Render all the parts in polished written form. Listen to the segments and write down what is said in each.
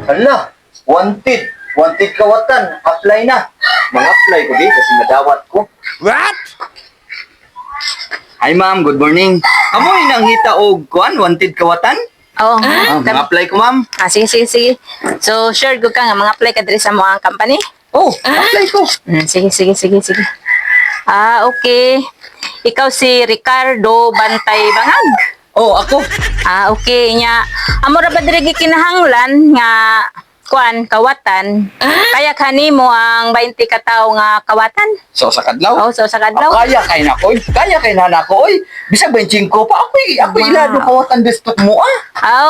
Hala, wanted. Wanted kawatan. Apply na. Mag-apply ko di kasi madawat ko. What? Hi ma'am, good morning. Kamoy nang hita og kuan, wanted kawatan? Oh, Mag-apply ko ma'am. sige, sige, sige. So, sure good ka nga, mga apply ka diri sa mga company? Oh, apply ko. Sige, sige, sige, sige. Okay. Ikaw si Ricardo Bantay Bangag. Oh, ako. Okay. Nya, amo ra ba diri kinahanglan nga kuan kawatan? Kaya kanimo ang 20 ka tawo nga kawatan? So sa kadlaw. Oh, so sa kadlaw. Kaya kay na ko. Kaya kay na ko. Oy, bisag 25 pa ako ilado kawatan gusto mo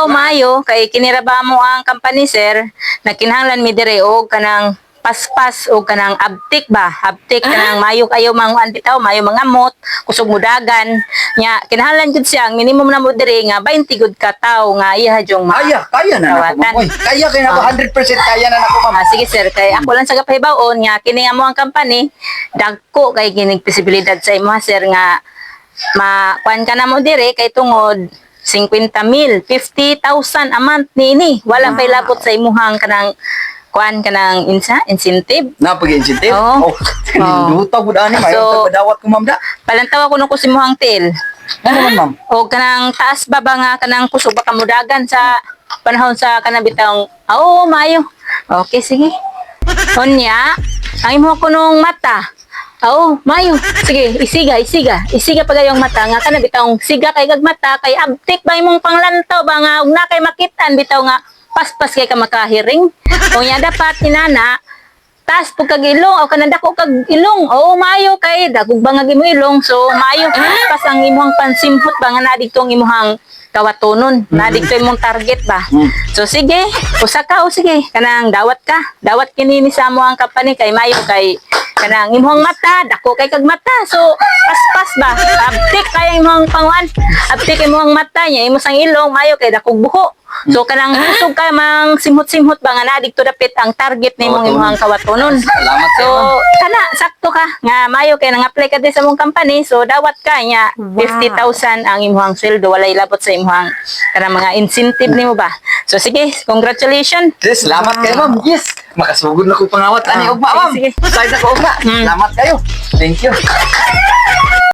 Mayo kay kiniraba mo ang company sir, nakinahanglan mi dire og kanang paspas o kanang abtik ba? Abtik kanang mayo kayo manguan bitaw, mayo mangamot, kusog mudagan. Nya kinahanglan gud siya ang minimum na mo dire nga 20 gud ka tawo nga iya jong Kaya na nako ma'am. Oy, kaya kay na ko 100% kaya na nako ma'am. Sige sir, kay ako lang sa gapahibaon nga kini nga mo ang company, dagko kay kining posibilidad sa imo sir nga kuan ka na mo dire kay tungod 50,000, 50,000 a month nini. Wala pay labot sa imuhang kanang kuan kanang incentive. Na pag-incentive? Oo. Luta gud ani mayo So, padawat ko ma'am da. Palantaw ako nung kusimuhang til. Ano man ma'am? O kanang taas ba ba nga kanang kusog ba kamudagan sa panahon sa kanabitang mayo. Okay, sige. Unya, ang imo ko nung mata. Mayo. Sige, isiga. Isiga pa gayong mata nga kanabitang siga kay gagmata kay abtik ba imong panglantaw ba nga ug na kay makitan bitaw nga paspas kay ka makahiring. Unya dapat inana tas pag kag-ilong o kananda ko kag-ilong. Mayo kay dagog bangag imo ilong. So mayo pas ang imong pansimhot ba nga na dito ang imong kawatonon. Na dito imong target ba. So sige, usa ka sige kanang dawat ka. Dawat kini ni sa mo ang company kay mayo kay kanang imong mata dako kay kag mata. So paspas ba. Abtik kay imong pangwan. Abtik imong mata nya imo sang ilong mayo kay dakog buho. So kanang kusog ka mang simhot-simhot ba nga na dito dapit ang target nimong imong kawatonon. Salamat So kana sakto ka nga mayo kay nang apply ka din sa mong company so dawat ka nya 50,000 ang imong sweldo walay labot sa imong kanang mga incentive nimo ba. So sige, congratulations. Yes, salamat kayo ma'am. Yes. Makasugod na ko pangawat ani ugma ma'am. Sige. Side na ko ugma. Salamat kayo. Thank you.